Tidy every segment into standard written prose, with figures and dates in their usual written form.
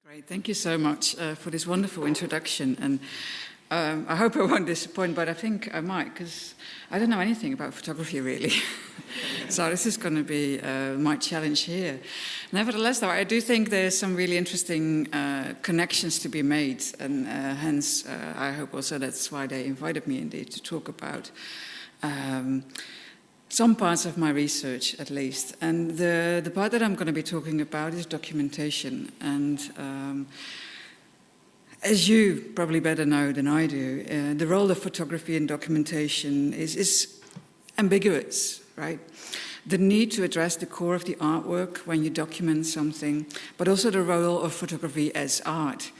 Great, thank you so much for this wonderful introduction. And I hope I won't disappoint, but I think I might, because I don't know anything about photography, really. So this is going to be my challenge here. Nevertheless, though, I do think there's some really interesting connections to be made, and hence I hope also that's why they invited me, indeed, to talk about some parts of my research, at least. And the part that I'm going to be talking about is documentation. And as you probably better know than I do, the role of photography in documentation is ambiguous, right? The need to address the core of the artwork when you document something, but also the role of photography as art.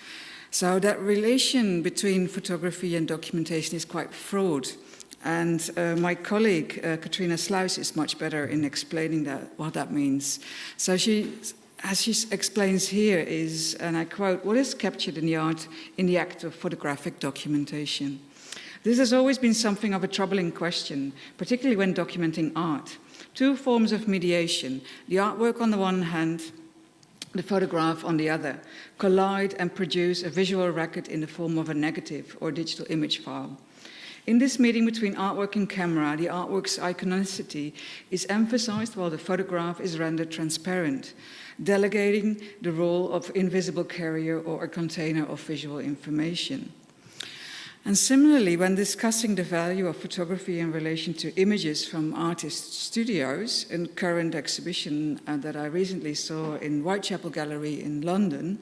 So that relation between photography and documentation is quite fraught. And my colleague, Katrina Sluis, is much better in explaining what that means. So as she explains here is, and I quote, "What is captured in the art in the act of photographic documentation?" This has always been something of a troubling question, particularly when documenting art. Two forms of mediation, the artwork on the one hand, the photograph on the other, collide and produce a visual record in the form of a negative or digital image file. In this meeting between artwork and camera, the artwork's iconicity is emphasized while the photograph is rendered transparent, delegating the role of invisible carrier or a container of visual information. And similarly, when discussing the value of photography in relation to images from artist studios, in a current exhibition that I recently saw in Whitechapel Gallery in London,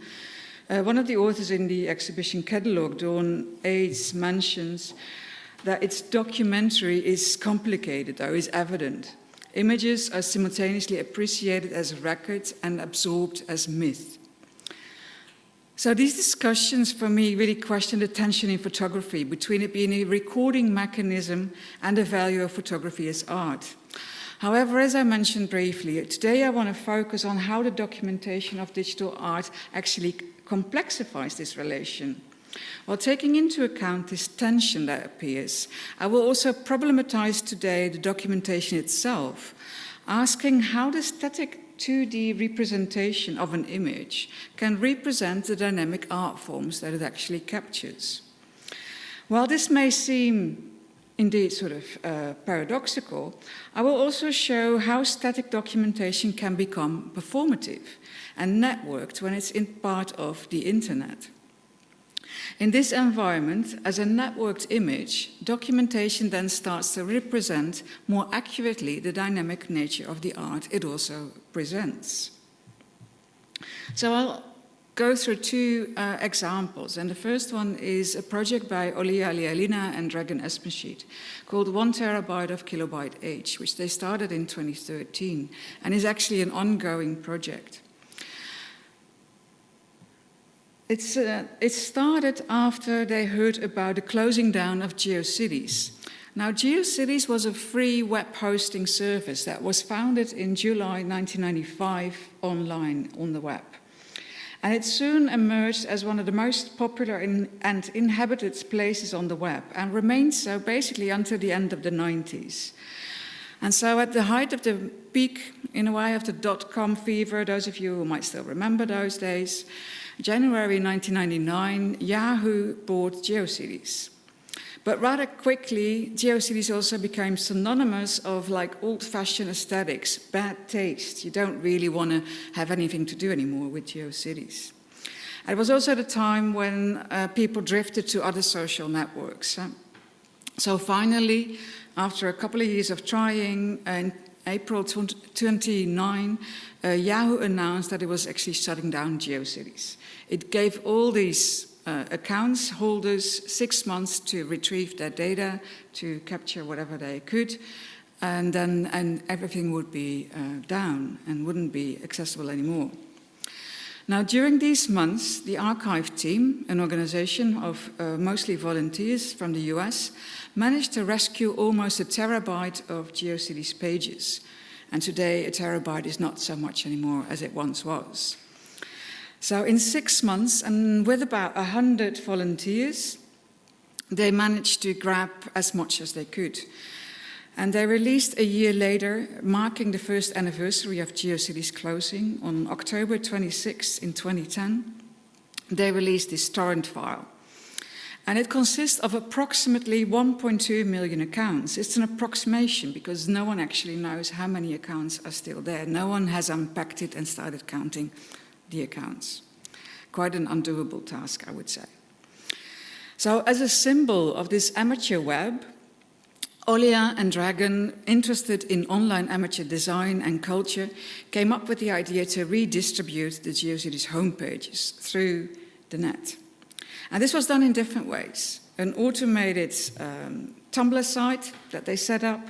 one of the authors in the exhibition catalogue, Dawn Aids, mentions that its documentary is complicated, though, is evident. Images are simultaneously appreciated as records and absorbed as myth. So these discussions, for me, really question the tension in photography between it being a recording mechanism and the value of photography as art. However, as I mentioned briefly, today I want to focus on how the documentation of digital art actually complexifies this relation. While taking into account this tension that appears, I will also problematize today the documentation itself, asking how the static 2D representation of an image can represent the dynamic art forms that it actually captures. While this may seem indeed sort of paradoxical, I will also show how static documentation can become performative and networked when it's in part of the internet. In this environment, as a networked image, documentation then starts to represent more accurately the dynamic nature of the art it also presents. So I'll go through two examples, and the first one is a project by Olia Lialina and Dragan Espenshit called 1 terabyte of kilobyte H, which they started in 2013 and is actually an ongoing project. It started after they heard about the closing down of GeoCities. Now, GeoCities was a free web hosting service that was founded in July 1995 online on the web. And it soon emerged as one of the most popular and inhabited places on the web, and remained so basically until the end of the 90s. And so at the height of the peak, in a way, of the dot-com fever, those of you who might still remember those days, January 1999, Yahoo bought GeoCities. But rather quickly, GeoCities also became synonymous of like old-fashioned aesthetics, bad taste. You don't really want to have anything to do anymore with GeoCities. It was also the time when people drifted to other social networks. So finally, after a couple of years of trying, in April 29, Yahoo announced that it was actually shutting down GeoCities. It gave all these accounts holders 6 months to retrieve their data, to capture whatever they could, and then everything would be down and wouldn't be accessible anymore. Now, during these months, the archive team, an organization of mostly volunteers from the US, managed to rescue almost 1 terabyte of GeoCities pages. And today, 1 terabyte is not so much anymore as it once was. So in 6 months, and with about 100 volunteers, they managed to grab as much as they could. And they released a year later, marking the first anniversary of GeoCities closing on October 26 in 2010, they released this torrent file. And it consists of approximately 1.2 million accounts. It's an approximation because no one actually knows how many accounts are still there. No one has unpacked it and started counting the accounts. Quite an undoable task, I would say. So as a symbol of this amateur web, Ollia and Dragon, interested in online amateur design and culture, came up with the idea to redistribute the GeoCities homepages through the net. And this was done in different ways. An automated Tumblr site that they set up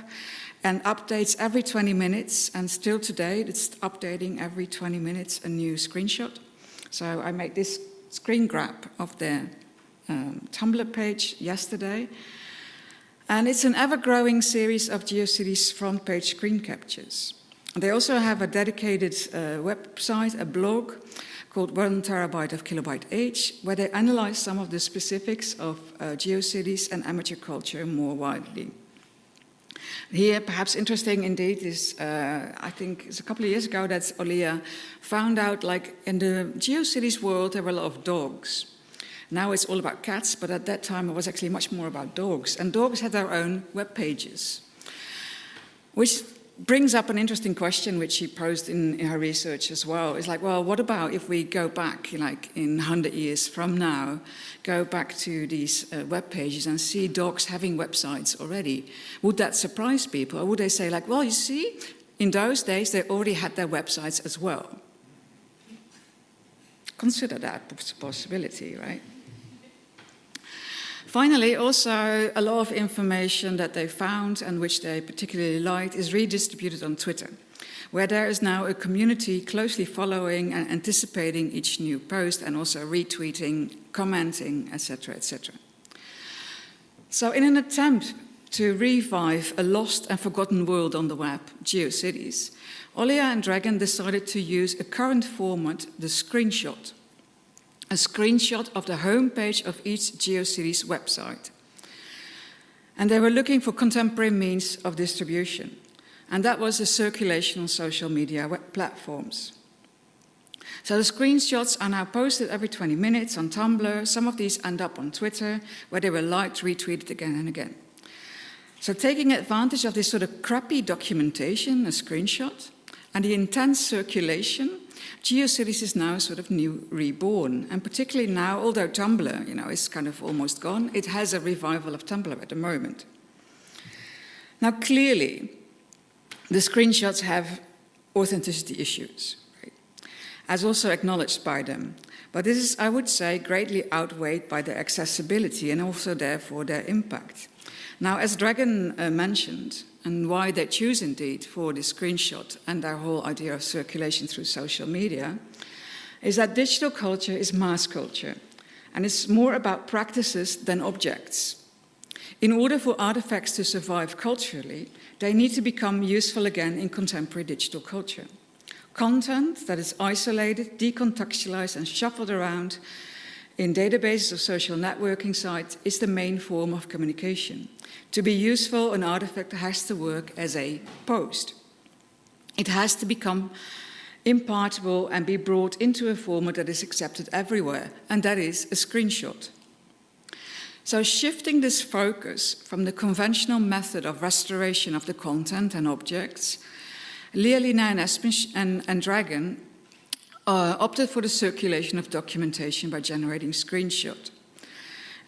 and updates every 20 minutes, and still today it's updating every 20 minutes a new screenshot. So I made this screen grab of their Tumblr page yesterday. And it's an ever-growing series of GeoCities front page screen captures. They also have a dedicated website, a blog, called 1 terabyte of kilobyte age, where they analyze some of the specifics of GeoCities and amateur culture more widely. Here, perhaps interesting indeed, is I think it's a couple of years ago that Ollia found out, like, in the GeoCities world, there were a lot of dogs. Now it's all about cats, but at that time it was actually much more about dogs. And dogs had their own web pages, which brings up an interesting question which she posed in her research as well. It's like, well, what about if we go back, like in 100 years from now, go back to these web pages and see dogs having websites already? Would that surprise people? Or would they say, like, well, you see, in those days they already had their websites as well? Consider that possibility, right? Finally, also, a lot of information that they found and which they particularly liked is redistributed on Twitter, where there is now a community closely following and anticipating each new post and also retweeting, commenting, etc., etc. So in an attempt to revive a lost and forgotten world on the web, GeoCities, Ollia and Dragon decided to use a current format, the screenshot. A screenshot of the homepage of each GeoCities website. And they were looking for contemporary means of distribution. And that was the circulation on social media web platforms. So the screenshots are now posted every 20 minutes on Tumblr. Some of these end up on Twitter, where they were liked, retweeted again and again. So taking advantage of this sort of crappy documentation, a screenshot, and the intense circulation, GeoCities is now sort of new reborn. And particularly now, although Tumblr, is kind of almost gone, it has a revival of Tumblr at the moment. Now, clearly, the screenshots have authenticity issues, right? As also acknowledged by them. But this is, I would say, greatly outweighed by their accessibility and also, therefore, their impact. Now, as Dragon mentioned, and why they choose indeed for the screenshot and their whole idea of circulation through social media, is that digital culture is mass culture, and it's more about practices than objects. In order for artifacts to survive culturally, they need to become useful again in contemporary digital culture. Content that is isolated, decontextualized, and shuffled around in databases of social networking sites is the main form of communication. To be useful, an artifact has to work as a post. It has to become impartable and be brought into a format that is accepted everywhere, and that is a screenshot. So shifting this focus from the conventional method of restoration of the content and objects, Lealina and Dragon opted for the circulation of documentation by generating screenshot.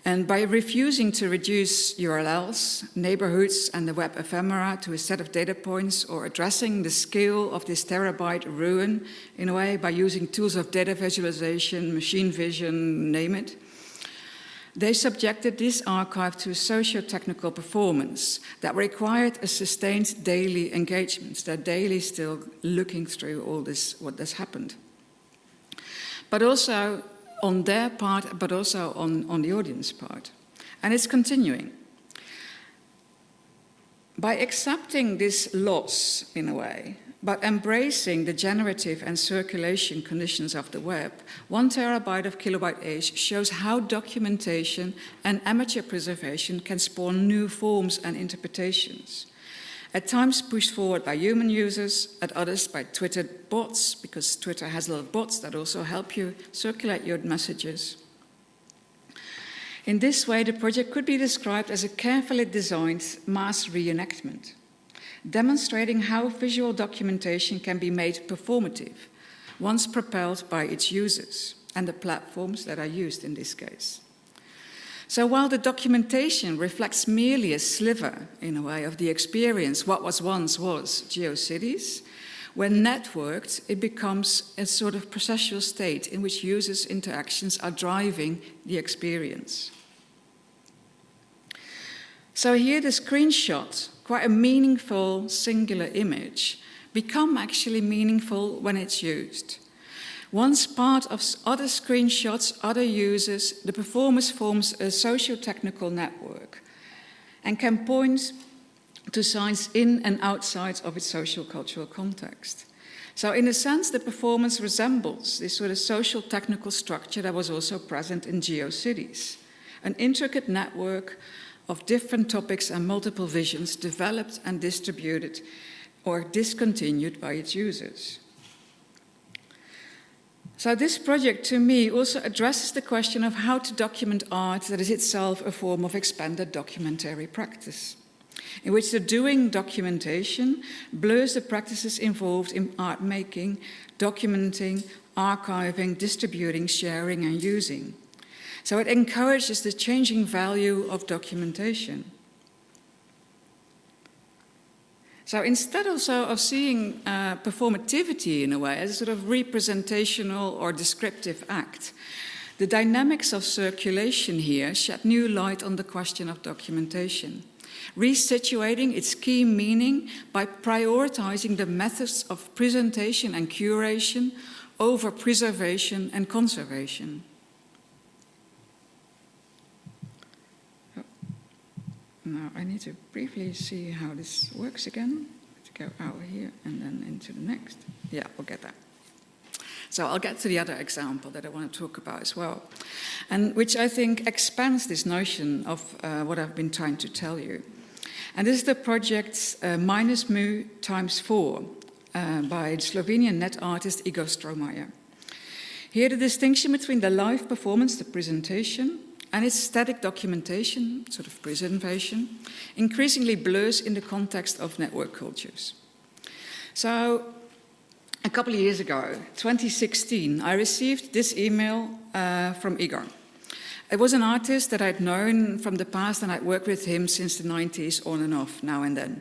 And by refusing to reduce URLs, neighborhoods, and the web ephemera to a set of data points, or addressing the scale of this terabyte ruin in a way by using tools of data visualization, machine vision, name it, they subjected this archive to a socio-technical performance that required a sustained daily engagement. They're daily still looking through all this, what has happened. But also on their part, but also on the audience part. And it's continuing. By accepting this loss, in a way, but embracing the generative and circulation conditions of the web, 1 terabyte of kilobyte age shows how documentation and amateur preservation can spawn new forms and interpretations. at times pushed forward by human users, at others by Twitter bots, because Twitter has a lot of bots that also help you circulate your messages. In this way, the project could be described as a carefully designed mass reenactment, demonstrating how visual documentation can be made performative once propelled by its users and the platforms that are used in this case. So while the documentation reflects merely a sliver, in a way, of the experience, what was once was GeoCities, when networked, it becomes a sort of processual state in which users' interactions are driving the experience. So here the screenshot, quite a meaningful singular image, become actually meaningful when it's used. Once part of other screenshots, other users, the performance forms a socio-technical network and can point to signs in and outside of its social-cultural context. So in a sense, the performance resembles this sort of social technical structure that was also present in GeoCities, an intricate network of different topics and multiple visions developed and distributed or discontinued by its users. So this project, to me, also addresses the question of how to document art that is itself a form of expanded documentary practice, in which the doing documentation blurs the practices involved in art making, documenting, archiving, distributing, sharing, and using. So it encourages the changing value of documentation. So instead also of seeing performativity in a way as a sort of representational or descriptive act, the dynamics of circulation here shed new light on the question of documentation, resituating its key meaning by prioritizing the methods of presentation and curation over preservation and conservation. Now I need to briefly see how this works again. To go out here and then into the next. Yeah, we'll get that. So I'll get to the other example that I want to talk about as well, and which I think expands this notion of what I've been trying to tell you. And this is the project Minus Mu times 4 by the Slovenian net artist Igor Stromayer. Here the distinction between the live performance, the presentation, and its static documentation, sort of preservation, increasingly blurs in the context of network cultures. So a couple of years ago, 2016, I received this email from Igor. It was an artist that I'd known from the past, and I'd worked with him since the 90s on and off, now and then.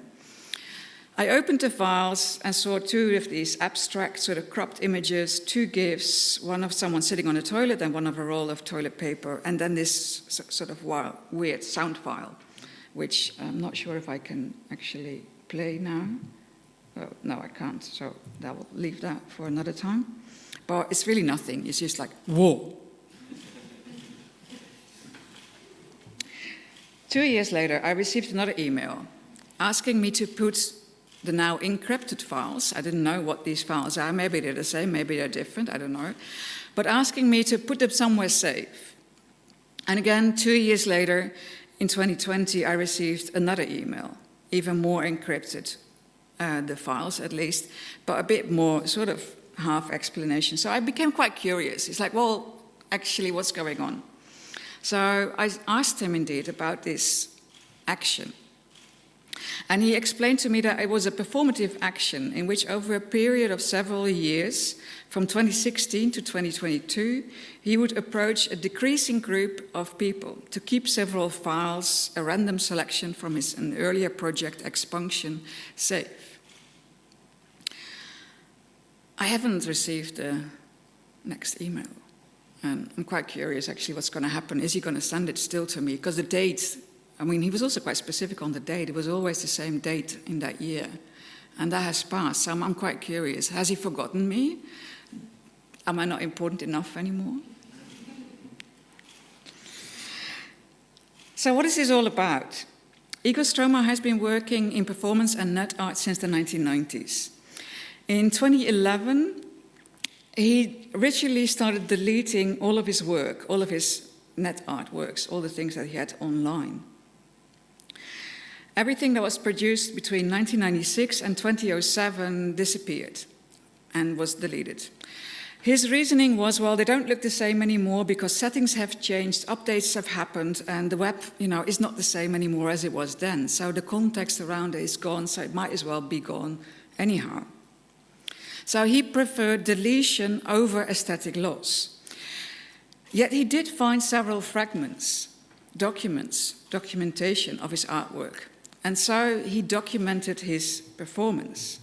I opened the files and saw two of these abstract, sort of cropped images, two GIFs, one of someone sitting on a toilet and one of a roll of toilet paper, and then this sort of weird sound file, which I'm not sure if I can actually play now. Oh, no, I can't, so I will leave that for another time. But it's really nothing, it's just like, whoa. 2 years later, I received another email asking me to put the now encrypted files, I didn't know what these files are, maybe they're the same, maybe they're different, I don't know, but asking me to put them somewhere safe. And again, 2 years later, in 2020, I received another email, even more encrypted, the files at least, but a bit more sort of half explanation. So I became quite curious. It's like, well, actually, what's going on? So I asked him indeed about this action. And he explained to me that it was a performative action in which over a period of several years, from 2016 to 2022, he would approach a decreasing group of people to keep several files, a random selection from an earlier project, Expunction, safe. I haven't received the next email. And I'm quite curious actually what's going to happen. Is he going to send it still to me? Because the date, I mean, he was also quite specific on the date. It was always the same date in that year. And that has passed, so I'm quite curious. Has he forgotten me? Am I not important enough anymore? So what is this all about? Igor Stromayer has been working in performance and net art since the 1990s. In 2011, he ritually started deleting all of his work, all of his net art works, all the things that he had online. everything that was produced between 1996 and 2007 disappeared and was deleted. His reasoning was, well, they don't look the same anymore because settings have changed, updates have happened, and the web, is not the same anymore as it was then. So the context around it is gone, so it might as well be gone anyhow. So he preferred deletion over aesthetic loss. Yet he did find several fragments, documentation of his artwork. And so he documented his performance.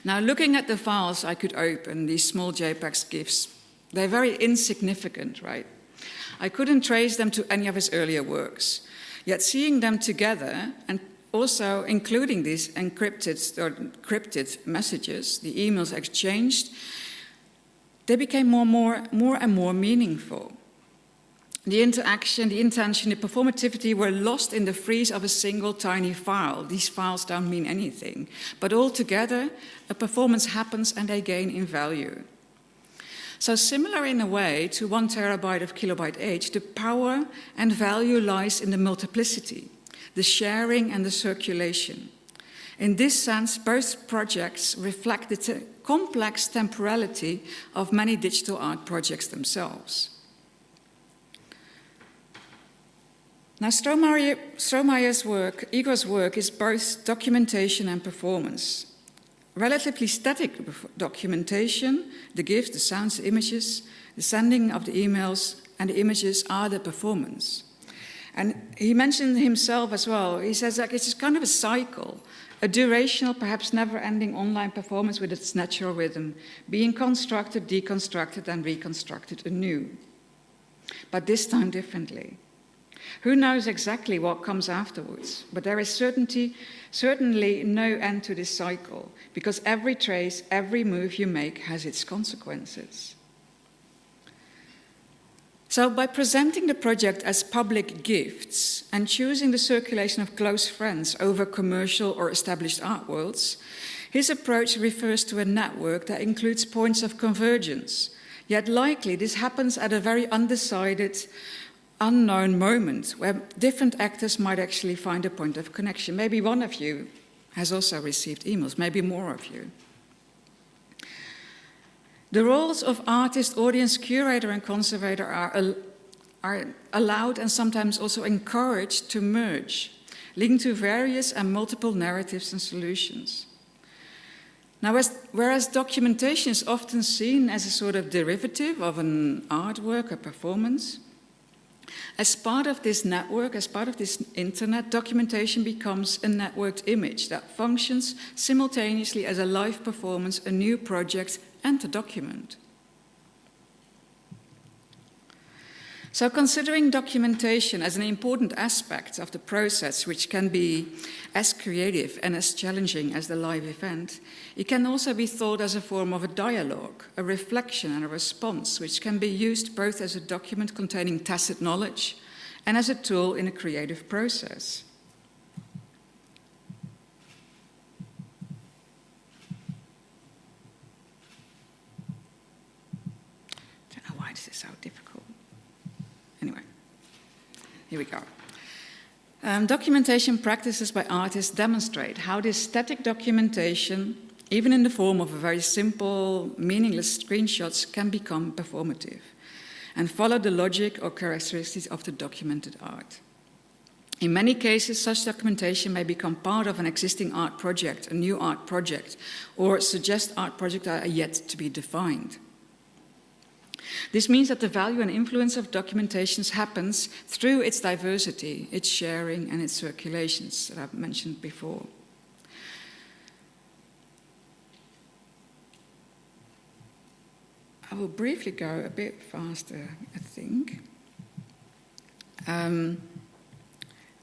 Now, looking at the files I could open, these small JPEGs GIFs, they're very insignificant, right? I couldn't trace them to any of his earlier works. Yet seeing them together, and also including these encrypted messages, the emails exchanged, they became more and more meaningful. The interaction, the intention, the performativity were lost in the freeze of a single tiny file. These files don't mean anything. But all together, a performance happens and they gain in value. So similar in a way to 1 terabyte of kilobyte age, the power and value lies in the multiplicity, the sharing and the circulation. In this sense, both projects reflect the complex temporality of many digital art projects themselves. Now, Strohmeyer's work, Igor's work, is both documentation and performance. Relatively static documentation, the GIFs, the sounds, the images, the sending of the emails, and the images are the performance. And he mentioned himself as well. He says like it's kind of a cycle, a durational, perhaps never-ending online performance with its natural rhythm, being constructed, deconstructed, and reconstructed anew. But this time differently. Who knows exactly what comes afterwards, but there is certainly no end to this cycle, because every trace, every move you make has its consequences. So by presenting the project as public gifts and choosing the circulation of close friends over commercial or established art worlds, his approach refers to a network that includes points of convergence. Yet likely this happens at a very undecided, unknown moment where different actors might actually find a point of connection. Maybe one of you has also received emails, maybe more of you. The roles of artist, audience, curator, and conservator are allowed and sometimes also encouraged to merge, leading to various and multiple narratives and solutions. Now, whereas documentation is often seen as a sort of derivative of an artwork, a performance, as part of this network, as part of this internet, documentation becomes a networked image that functions simultaneously as a live performance, a new project, and a document. So considering documentation as an important aspect of the process, which can be as creative and as challenging as the live event, it can also be thought as a form of a dialogue, a reflection and a response, which can be used both as a document containing tacit knowledge and as a tool in a creative process. I don't know why this is so difficult. Anyway, here we go. Documentation practices by artists demonstrate how this static documentation, even in the form of a very simple, meaningless screenshots, can become performative and follow the logic or characteristics of the documented art. In many cases, such documentation may become part of an existing art project, a new art project, or suggest art projects that are yet to be defined. This means that the value and influence of documentations happens through its diversity, its sharing, and its circulations that I've mentioned before. I will briefly go a bit faster, I think.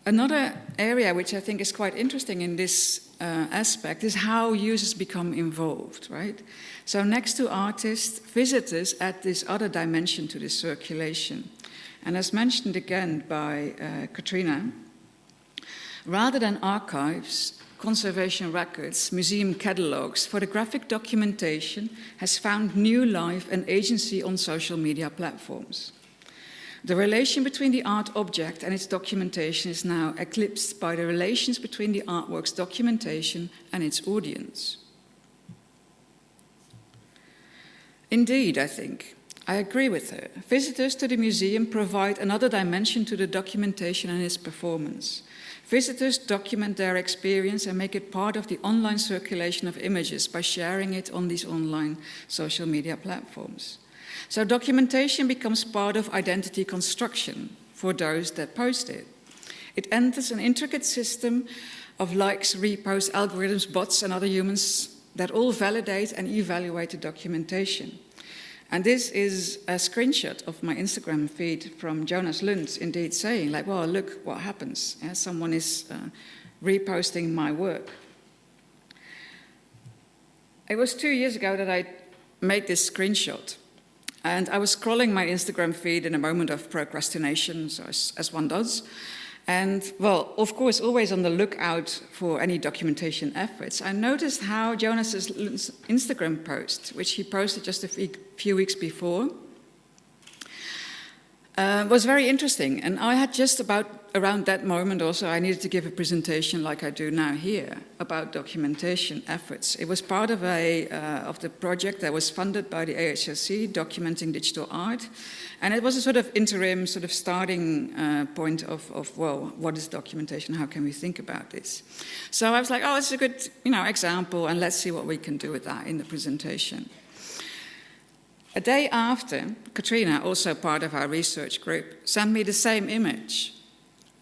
Another area which I think is quite interesting in this aspect is how users become involved, right? So next to artists, visitors add this other dimension to this circulation. And as mentioned again by Katrina, rather than archives, conservation records, museum catalogues, photographic documentation has found new life and agency on social media platforms. The relation between the art object and its documentation is now eclipsed by the relations between the artwork's documentation and its audience. Indeed, I think, I agree with her. Visitors to the museum provide another dimension to the documentation and its performance. Visitors document their experience and make it part of the online circulation of images by sharing it on these online social media platforms. So documentation becomes part of identity construction for those that post it. It enters an intricate system of likes, reposts, algorithms, bots, and other humans that all validate and evaluate the documentation. And this is a screenshot of my Instagram feed from Jonas Lund, indeed saying, like, well, look what happens. Yeah, someone is reposting my work. It was 2 years ago that I made this screenshot. And I was scrolling my Instagram feed in a moment of procrastination, so as one does. And, well, of course, always on the lookout for any documentation efforts. I noticed how Jonas's Instagram post, which he posted just a few weeks before, was very interesting. And I had just about around that moment also, I needed to give a presentation like I do now here about documentation efforts. It was part of the project that was funded by the AHSC, Documenting Digital Art. And it was a sort of interim sort of starting point of, well, what is documentation? How can we think about this? So I was like, oh, it's a good, example, and let's see what we can do with that in the presentation. A day after, Katrina, also part of our research group, sent me the same image,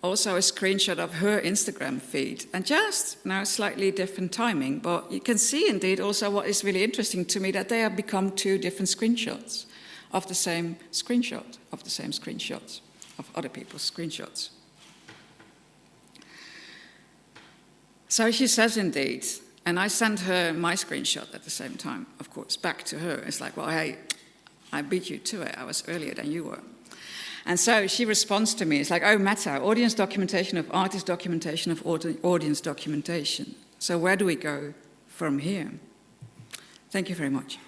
also a screenshot of her Instagram feed, and just now slightly different timing, but you can see indeed also what is really interesting to me, that they have become two different screenshots of the same screenshots of other people's screenshots. So she says indeed, and I sent her my screenshot at the same time, of course, back to her. It's like, well, hey, I beat you to it. I was earlier than you were. And so she responds to me. It's like, oh, Meta, audience documentation of artist documentation of audience documentation. So where do we go from here? Thank you very much.